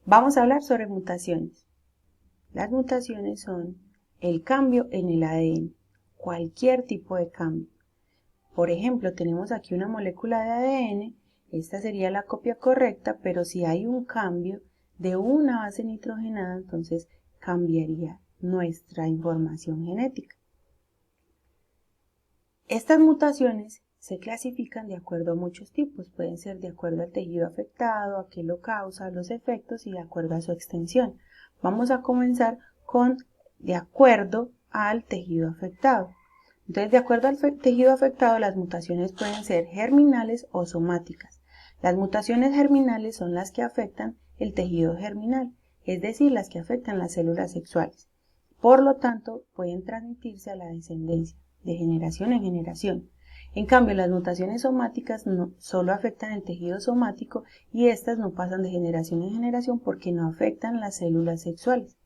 Vamos a hablar sobre mutaciones. Las mutaciones son el cambio en el ADN, cualquier tipo de cambio. Por ejemplo, tenemos aquí una molécula de ADN, esta sería la copia correcta, pero si hay un cambio de una base nitrogenada, entonces cambiaría nuestra información genética. Estas mutaciones se clasifican de acuerdo a muchos tipos, pueden ser de acuerdo al tejido afectado, a qué lo causa, los efectos y de acuerdo a su extensión. Vamos a comenzar con de acuerdo al tejido afectado. Entonces, de acuerdo al tejido afectado, las mutaciones pueden ser germinales o somáticas. Las mutaciones germinales son las que afectan el tejido germinal, es decir, las que afectan las células sexuales. Por lo tanto, pueden transmitirse a la descendencia, de generación en generación. En cambio, las mutaciones somáticas solo afectan el tejido somático y estas no pasan de generación en generación porque no afectan las células sexuales.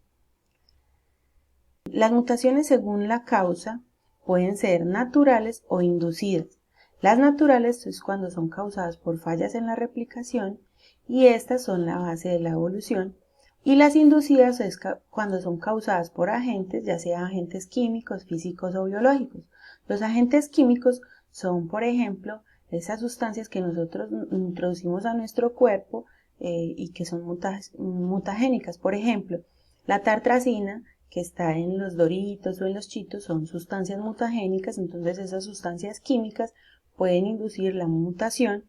Las mutaciones según la causa pueden ser naturales o inducidas. Las naturales es cuando son causadas por fallas en la replicación y estas son la base de la evolución. Y las inducidas es cuando son causadas por agentes, ya sea agentes químicos, físicos o biológicos. Los agentes químicos son, por ejemplo, esas sustancias que nosotros introducimos a nuestro cuerpo y que son mutagénicas. Por ejemplo, la tartrazina, que está en los Doritos o en los Chitos, son sustancias mutagénicas, entonces esas sustancias químicas pueden inducir la mutación.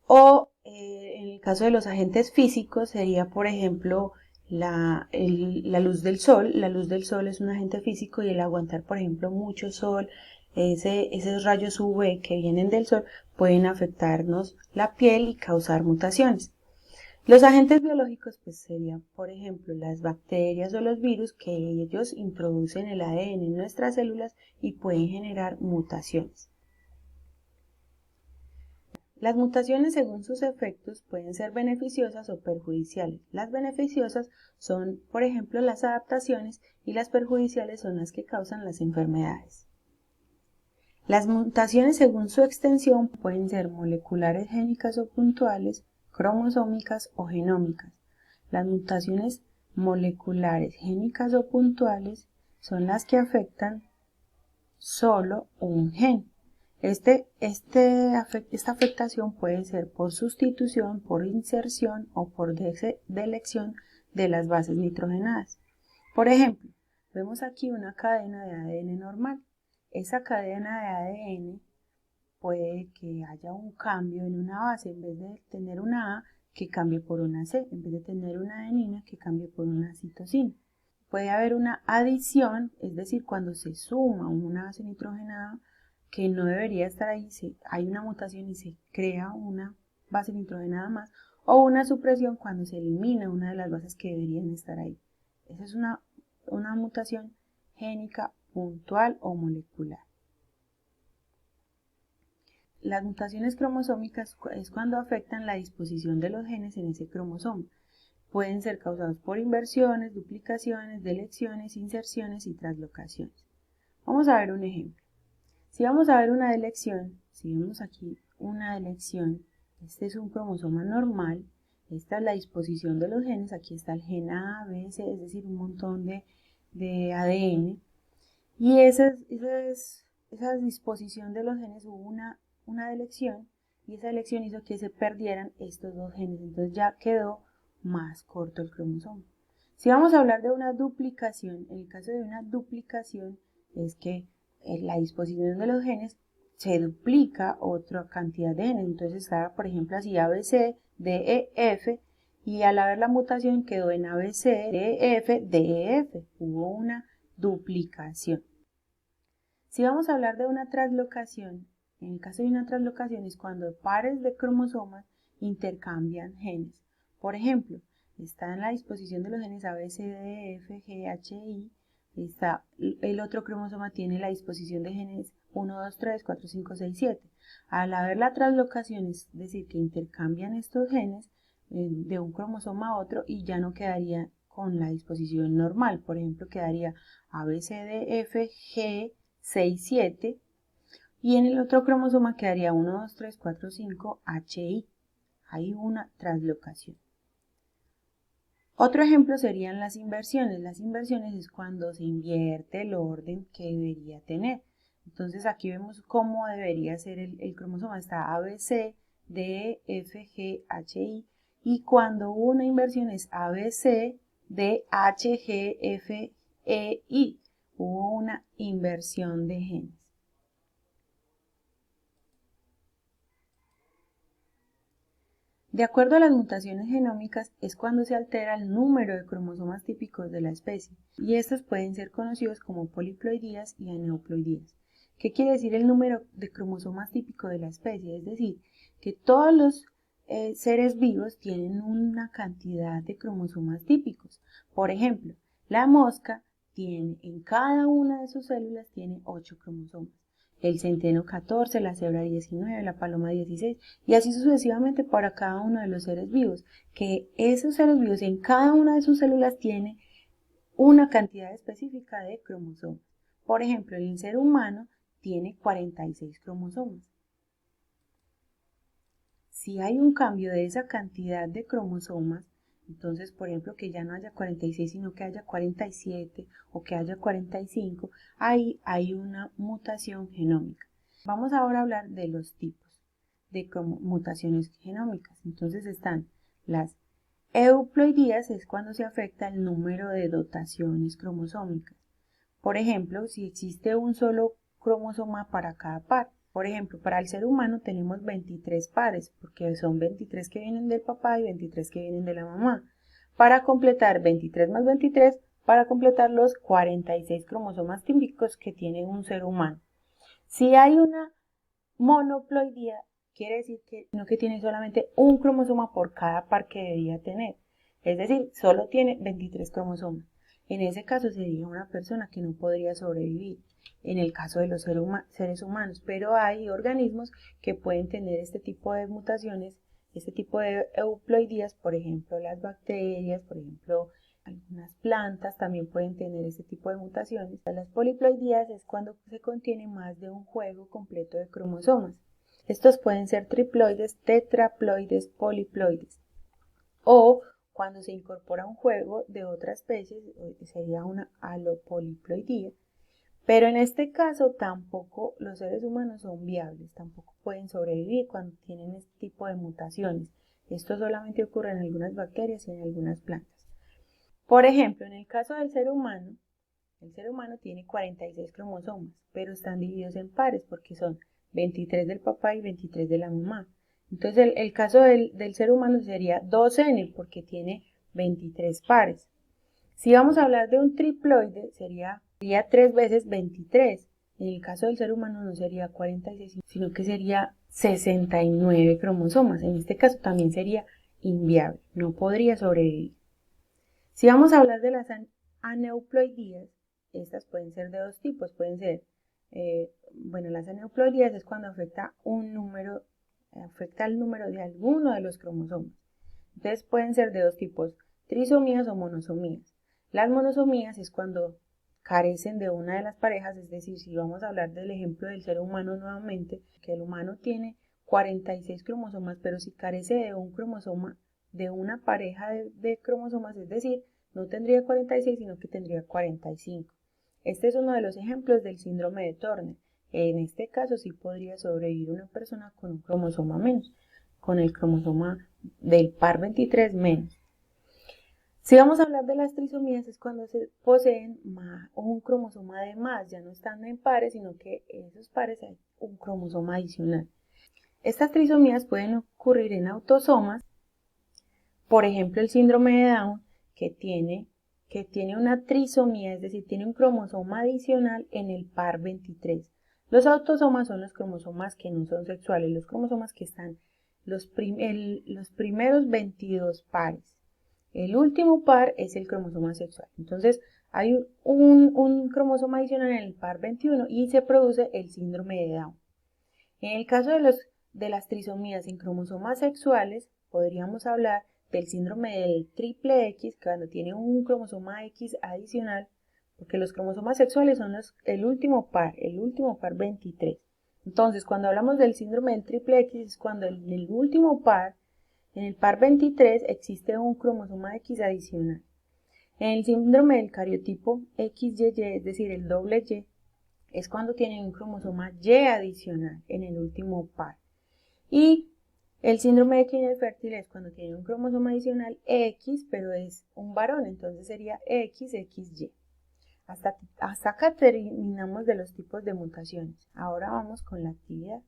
O en el caso de los agentes físicos sería, por ejemplo, la luz del sol. La luz del sol es un agente físico y el aguantar, por ejemplo, mucho sol, esos rayos UV que vienen del sol pueden afectarnos la piel y causar mutaciones. Los agentes biológicos pues serían, por ejemplo, las bacterias o los virus que ellos introducen el ADN en nuestras células y pueden generar mutaciones. Las mutaciones según sus efectos pueden ser beneficiosas o perjudiciales. Las beneficiosas son, por ejemplo, las adaptaciones y las perjudiciales son las que causan las enfermedades. Las mutaciones según su extensión pueden ser moleculares, génicas o puntuales, cromosómicas o genómicas. Las mutaciones moleculares, génicas o puntuales son las que afectan solo un gen. Esta afectación puede ser por sustitución, por inserción o por delección de las bases nitrogenadas. Por ejemplo, vemos aquí una cadena de ADN normal. Esa cadena de ADN puede que haya un cambio en una base, en vez de tener una A, que cambie por una C, en vez de tener una adenina, que cambie por una citosina. Puede haber una adición, es decir, cuando se suma una base nitrogenada que no debería estar ahí, hay una mutación y se crea una base nitrogenada más, o una supresión cuando se elimina una de las bases que deberían estar ahí. Esa es una mutación génica puntual o molecular. Las mutaciones cromosómicas es cuando afectan la disposición de los genes en ese cromosoma. Pueden ser causados por inversiones, duplicaciones, delecciones, inserciones y translocaciones. Vamos a ver un ejemplo. Si vamos a ver una delección, si vemos aquí una delección, este es un cromosoma normal, esta es la disposición de los genes, aquí está el gen A, B, C, es decir, un montón de ADN, y esa disposición de los genes hubo una delección, y esa delección hizo que se perdieran estos dos genes, entonces ya quedó más corto el cromosoma. Si vamos a hablar de una duplicación, en el caso de una duplicación es que la disposición de los genes se duplica otra cantidad de genes, entonces está, por ejemplo, así ABC, DEF, y al haber la mutación quedó en ABC, DEF, hubo una duplicación. Si vamos a hablar de una translocación, en el caso de una translocación es cuando pares de cromosomas intercambian genes. Por ejemplo, está en la disposición de los genes A, B, C, D, E, F, G, H, I. El otro cromosoma tiene la disposición de genes 1, 2, 3, 4, 5, 6, 7. Al haber la translocación, es decir, que intercambian estos genes de un cromosoma a otro y ya no quedaría con la disposición normal. Por ejemplo, quedaría A, B, C, D, F, G, 6, 7. Y en el otro cromosoma quedaría 1, 2, 3, 4, 5, HI. Hay una translocación. Otro ejemplo serían las inversiones. Las inversiones es cuando se invierte el orden que debería tener. Entonces aquí vemos cómo debería ser el cromosoma. Está ABC, D, F, G, H, I. Y cuando una inversión es ABC, D, H, G, F, E, I. Hubo una inversión de genes. De acuerdo a las mutaciones genómicas es cuando se altera el número de cromosomas típicos de la especie, y estos pueden ser conocidos como poliploidías y aneuploidías. ¿Qué quiere decir el número de cromosomas típicos de la especie? Es decir, que todos los seres vivos tienen una cantidad de cromosomas típicos. Por ejemplo, la mosca tiene en cada una de sus células tiene 8 cromosomas. El centeno 14, la cebra 19, la paloma 16 y así sucesivamente para cada uno de los seres vivos, que esos seres vivos en cada una de sus células tiene una cantidad específica de cromosomas. Por ejemplo, el ser humano tiene 46 cromosomas. Si hay un cambio de esa cantidad de cromosomas, entonces, por ejemplo, que ya no haya 46, sino que haya 47 o que haya 45, ahí hay una mutación genómica. Vamos ahora a hablar de los tipos de mutaciones genómicas. Entonces están las euploidías, es cuando se afecta el número de dotaciones cromosómicas. Por ejemplo, si existe un solo cromosoma para cada par. Por ejemplo, para el ser humano tenemos 23 pares, porque son 23 que vienen del papá y 23 que vienen de la mamá. Para completar 23 más 23, para completar los 46 cromosomas típicos que tiene un ser humano. Si hay una monoploidía, quiere decir que no que tiene solamente un cromosoma por cada par que debería tener. Es decir, solo tiene 23 cromosomas. En ese caso sería una persona que no podría sobrevivir en el caso de los seres humanos, pero hay organismos que pueden tener este tipo de mutaciones, este tipo de euploidías, por ejemplo las bacterias, por ejemplo algunas plantas también pueden tener este tipo de mutaciones. Las poliploidías es cuando se contiene más de un juego completo de cromosomas. Estos pueden ser triploides, tetraploides, poliploides. O cuando se incorpora un juego de otra especie, sería una alopoliploidía. Pero en este caso tampoco los seres humanos son viables, tampoco pueden sobrevivir cuando tienen este tipo de mutaciones. Esto solamente ocurre en algunas bacterias y en algunas plantas. Por ejemplo, en el caso del ser humano tiene 46 cromosomas, pero están divididos en pares porque son 23 del papá y 23 de la mamá. Entonces el caso del ser humano sería 2N porque tiene 23 pares. Si vamos a hablar de un triploide, sería 3 veces 23. En el caso del ser humano no sería 46, sino que sería 69 cromosomas. En este caso también sería inviable, no podría sobrevivir. Si vamos a hablar de las aneuploidías, estas pueden ser de dos tipos, pueden ser, las aneuploidías es cuando afecta el número de alguno de los cromosomas. Entonces pueden ser de dos tipos, trisomías o monosomías. Las monosomías es cuando carecen de una de las parejas, es decir, si vamos a hablar del ejemplo del ser humano nuevamente, que el humano tiene 46 cromosomas, pero si carece de un cromosoma, de una pareja de cromosomas, es decir, no tendría 46, sino que tendría 45. Este es uno de los ejemplos del síndrome de Turner. En este caso sí podría sobrevivir una persona con un cromosoma menos, con el cromosoma del par 23 menos. Si vamos a hablar de las trisomías es cuando se poseen un cromosoma de más, ya no están en pares, sino que en esos pares hay un cromosoma adicional. Estas trisomías pueden ocurrir en autosomas, por ejemplo el síndrome de Down, que tiene una trisomía, es decir, tiene un cromosoma adicional en el par 23. Los autosomas son los cromosomas que no son sexuales, los cromosomas que están los primeros 22 pares. El último par es el cromosoma sexual. Entonces, hay un cromosoma adicional en el par 21 y se produce el síndrome de Down. En el caso de las trisomías en cromosomas sexuales, podríamos hablar del síndrome del triple X, cuando tiene un cromosoma X adicional, porque los cromosomas sexuales son el último par 23. Entonces, cuando hablamos del síndrome del triple X, es cuando en el último par En el par 23 existe un cromosoma X adicional. En el síndrome del cariotipo XYY, es decir, el doble Y, es cuando tienen un cromosoma Y adicional en el último par. Y el síndrome de Klinefelter fértil es cuando tiene un cromosoma adicional X, pero es un varón, entonces sería XXY. Hasta acá terminamos de los tipos de mutaciones. Ahora vamos con la actividad.